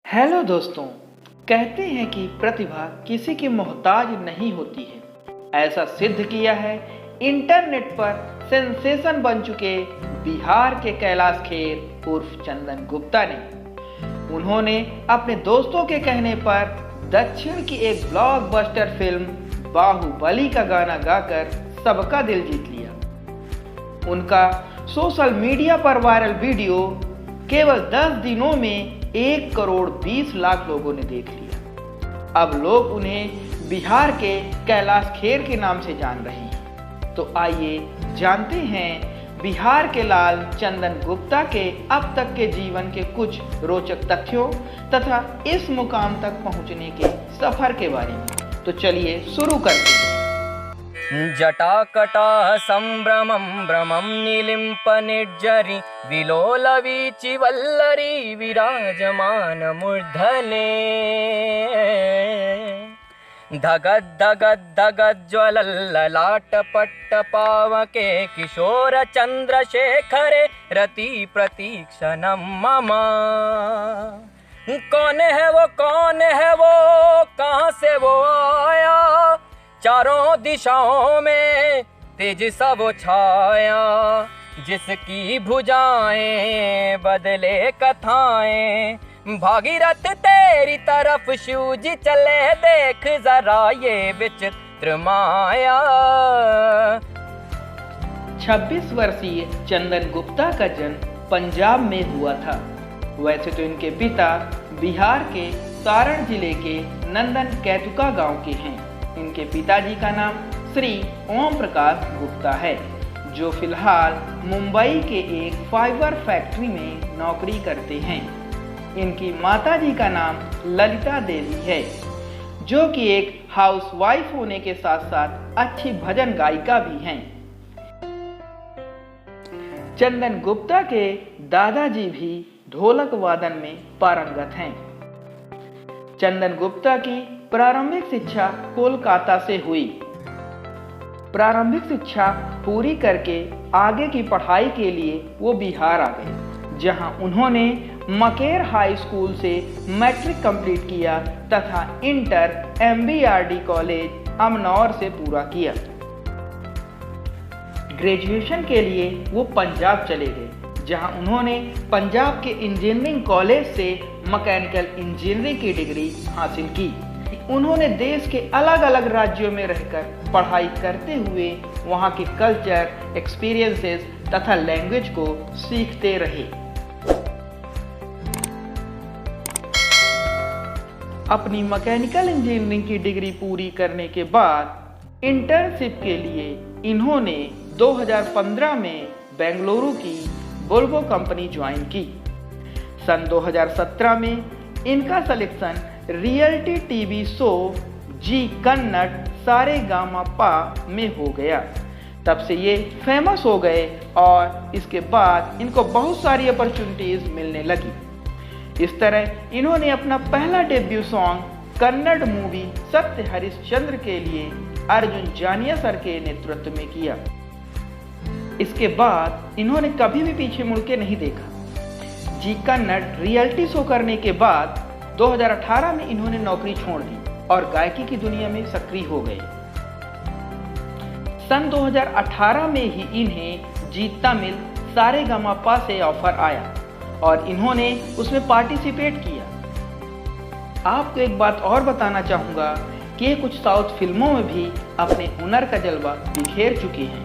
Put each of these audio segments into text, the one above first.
Hello दोस्तों। कहते हैं कि प्रतिभा किसी की मोहताज नहीं होती है। ऐसा सिद्ध किया है इंटरनेट पर सेंसेशन बन चुके बिहार के कैलाश खेर उर्फ चंदन गुप्ता ने। उन्होंने अपने दोस्तों के कहने पर दक्षिण की एक ब्लॉकबस्टर फिल्म बाहुबली का गाना गाकर सबका दिल जीत लिया। उनका सोशल मीडिया पर वायरल वीडियो केवल 10 दिनों में 1 करोड़ 20 लाख लोगों ने देख लिया। अब लोग उन्हें बिहार के कैलाश खेर के नाम से जान रहे हैं। तो आइए जानते हैं बिहार के लाल चंदन गुप्ता के अब तक के जीवन के कुछ रोचक तथ्यों तथा इस मुकाम तक पहुंचने के सफर के बारे में। तो चलिए शुरू करते हैं। जटाकटाः सम्भ्रमं भ्रमं निलिम्प निर्जरि विलोलवीचि वल्लरी विराजमानमूर्धने धगद्धगद्धगज्ज्वलल्ललाटपट्टपावके किशोर चंद्रशेखरे रति प्रतीक्षणं मम। कौन है वो कहाँ से वो आया, चारों दिशाओं में तेज सा वो छाया, जिसकी भुजाएं बदले कथाएं, भागीरथ तेरी तरफ शिव जी चले, देख जरा ये विचित्र माया। 26 वर्षीय चंदन गुप्ता का जन्म पंजाब में हुआ था। वैसे तो इनके पिता बिहार के सारण जिले के नंदन कैतुका गांव के हैं। इनके पिताजी का नाम श्री ओम प्रकाश गुप्ता है, जो फिलहाल मुंबई के एक फाइबर फैक्ट्री में नौकरी करते हैं। इनकी माताजी का नाम ललिता देवी है, जो कि एक हाउसवाइफ होने के साथ साथ अच्छी भजन गायिका भी हैं। चंदन गुप्ता के दादाजी भी ढोलक वादन में पारंगत हैं। चंदन गुप्ता की प्रारंभिक शिक्षा कोलकाता से हुई। प्रारंभिक शिक्षा पूरी करके आगे की पढ़ाई के लिए वो बिहार आ गए, जहां उन्होंने मकेर हाई स्कूल से मैट्रिक कंप्लीट किया तथा इंटर MBRD कॉलेज अमनौर से पूरा किया। ग्रेजुएशन के लिए वो पंजाब चले गए, जहां उन्होंने पंजाब के इंजीनियरिंग कॉलेज से मैकेनिकल इंजीनियरिंग की डिग्री हासिल की। उन्होंने देश के अलग अलग राज्यों में रहकर पढ़ाई करते हुए वहां के कल्चर, एक्सपीरियंसेस तथा लैंग्वेज को सीखते रहे। अपनी मैकेनिकल इंजीनियरिंग की डिग्री पूरी करने के बाद इंटर्नशिप के लिए इन्होंने 2015 में बेंगलुरु की वोल्वो कंपनी ज्वाइन की। सन 2017 में इनका सिलेक्शन रियलिटी टीवी शो जी कन्नड़ सारेगामापा में हो गया। तब से ये फेमस हो गए और इसके बाद इनको बहुत सारी अपॉर्चुनिटीज मिलने लगी। इस तरह इन्होंने अपना पहला डेब्यू सॉन्ग कन्नड़ मूवी सत्य हरिश्चंद्र के लिए अर्जुन जानिया सर के नेतृत्व में किया। इसके बाद इन्होंने कभी भी पीछे मुड़ के नहीं देखा। जी कन्नड़ रियलिटी शो करने के बाद 2018 में इन्होंने नौकरी छोड़ दी और गायकी की दुनिया में सक्रिय हो गए। सन 2018 में ही इन्हें जी तमिल सारेगामापा से ऑफर आया और इन्होंने उसमें पार्टिसिपेट किया। आपको एक बात और बताना चाहूँगा कि ये कुछ साउथ फिल्मों में भी अपने हुनर का जलवा बिखेर चुके हैं।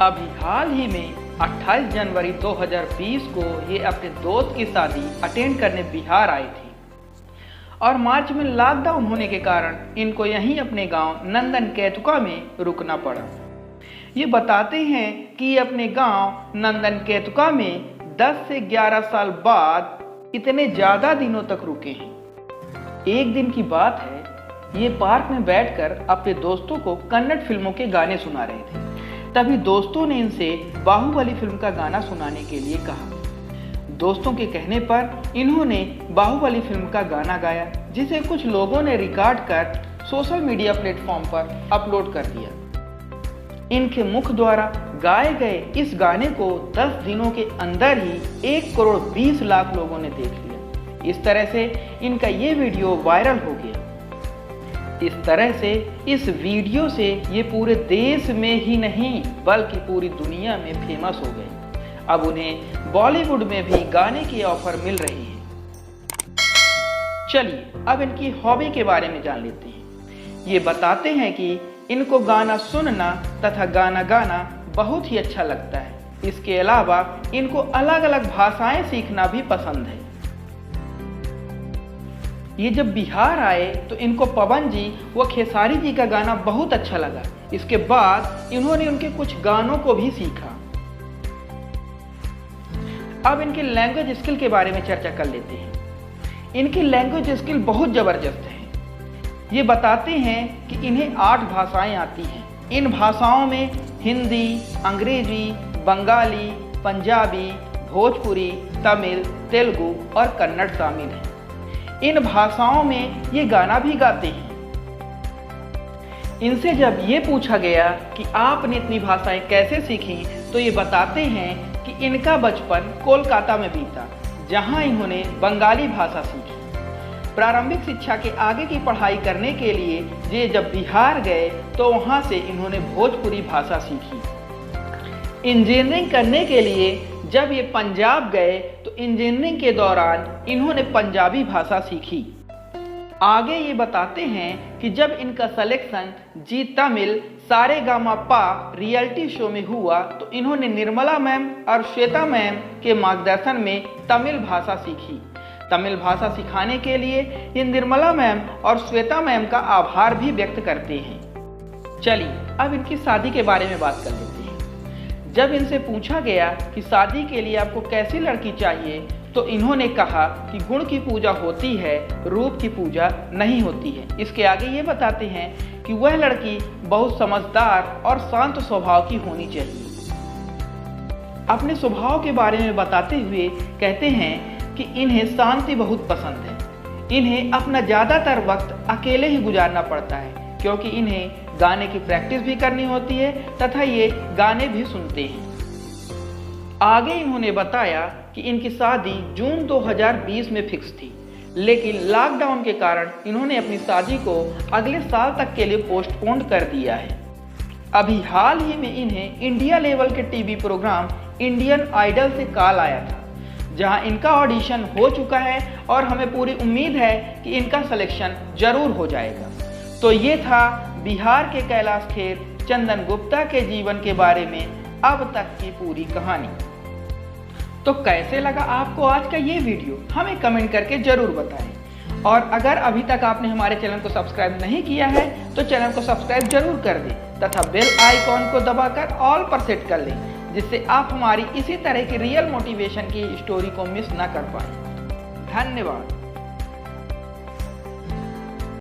अभी हाल ही में 28 जनवरी 2020 को ये अपने दोस्त की शादी अटेंड करने बिहार आई थी और मार्च में लॉकडाउन होने के कारण इनको यहीं अपने गांव नंदन कैतुका में रुकना पड़ा। ये बताते हैं कि अपने गांव नंदन कैतुका में 10 से 11 साल बाद इतने ज़्यादा दिनों तक रुके हैं। एक दिन की बात है, ये पार्क में बैठकर अपने दोस्तों को कन्नड़ फिल्मों के गाने सुना रहे थे। तभी दोस्तों ने इनसे बाहुबली फिल्म का गाना सुनाने के लिए कहा। दोस्तों के कहने पर इन्होंने बाहुबली फिल्म का गाना गाया, जिसे कुछ लोगों ने रिकॉर्ड कर सोशल मीडिया प्लेटफॉर्म पर अपलोड कर दिया। इनके मुख द्वारा गाए गए इस गाने को 10 दिनों के अंदर ही 1 करोड़ 20 लाख लोगों ने देख लिया। इस तरह से इनका ये वीडियो वायरल हो गया। इस तरह से इस वीडियो से ये पूरे देश में ही नहीं बल्कि पूरी दुनिया में फेमस हो गए। अब उन्हें बॉलीवुड में भी गाने की ऑफर मिल रही है। चलिए अब इनकी हॉबी के बारे में जान लेते हैं। ये बताते हैं कि इनको गाना सुनना तथा गाना गाना बहुत ही अच्छा लगता है। इसके अलावा इनको अलग अलग भाषाएं सीखना भी पसंद है। ये जब बिहार आए तो इनको पवन जी व खेसारी जी का गाना बहुत अच्छा लगा। इसके बाद इन्होंने उनके कुछ गानों को भी सीखा। अब इनके लैंग्वेज स्किल के बारे में चर्चा कर लेते हैं। इनकी लैंग्वेज स्किल बहुत ज़बरदस्त है। ये बताते हैं कि इन्हें 8 भाषाएं आती हैं। इन भाषाओं में हिंदी, अंग्रेजी, बंगाली, पंजाबी, भोजपुरी, तमिल, तेलुगु और कन्नड़ शामिल हैं। इन भाषाओं में ये गाना भी गाते हैं। इनसे जब ये पूछा गया कि आपने इतनी भाषाएं कैसे सीखी तो ये बताते हैं कि इनका बचपन कोलकाता में बीता, जहां इन्होंने बंगाली भाषा सीखी। प्रारंभिक शिक्षा के आगे की पढ़ाई करने के लिए ये जब बिहार गए तो वहां से इन्होंने भोजपुरी भाषा सीखी। इंजीनियरिंग करने के लिए जब ये पंजाब गए तो इंजीनियरिंग के दौरान इन्होंने पंजाबी भाषा सीखी। आगे ये बताते हैं कि जब इनका सिलेक्शन जी तमिल सारेगामापा रियलिटी शो में हुआ तो इन्होंने निर्मला मैम और श्वेता मैम के मार्गदर्शन में तमिल भाषा सीखी। तमिल भाषा सिखाने के लिए ये निर्मला मैम और श्वेता मैम का आभार भी व्यक्त करते हैं। चलिए अब इनकी शादी के बारे में बात कर लेते हैं। जब इनसे पूछा गया कि शादी के लिए आपको कैसी लड़की चाहिए तो इन्होंने कहा कि गुण की पूजा होती है, रूप की पूजा नहीं होती है। इसके आगे ये बताते हैं कि वह लड़की बहुत समझदार और शांत स्वभाव की होनी चाहिए। अपने स्वभाव के बारे में बताते हुए कहते हैं कि इन्हें शांति बहुत पसंद है। इन्हें अपना ज़्यादातर वक्त अकेले ही गुजारना पड़ता है क्योंकि इन्हें गाने की प्रैक्टिस भी करनी होती है तथा ये गाने भी सुनते हैं। आगे इन्होंने बताया कि इनकी शादी जून 2020 में फिक्स थी, लेकिन लॉकडाउन के कारण इन्होंने अपनी शादी को अगले साल तक के लिए पोस्टपोन कर दिया है। अभी हाल ही में इन्हें इंडिया लेवल के टीवी प्रोग्राम इंडियन आइडल से कॉल आया था, जहां इनका ऑडिशन हो चुका है और हमें पूरी उम्मीद है कि इनका सिलेक्शन जरूर हो जाएगा। तो ये था बिहार के कैलाश खेर चंदन गुप्ता के जीवन के बारे में अब तक की पूरी कहानी। तो कैसे लगा आपको आज का ये वीडियो, हमें कमेंट करके जरूर बताएं। और अगर अभी तक आपने हमारे चैनल को सब्सक्राइब नहीं किया है तो चैनल को सब्सक्राइब जरूर कर दें तथा बेल आइकॉन को दबाकर ऑल पर सेट कर लें, जिससे आप हमारी इसी तरह की रियल मोटिवेशन की स्टोरी को मिस ना कर पाएं। धन्यवाद।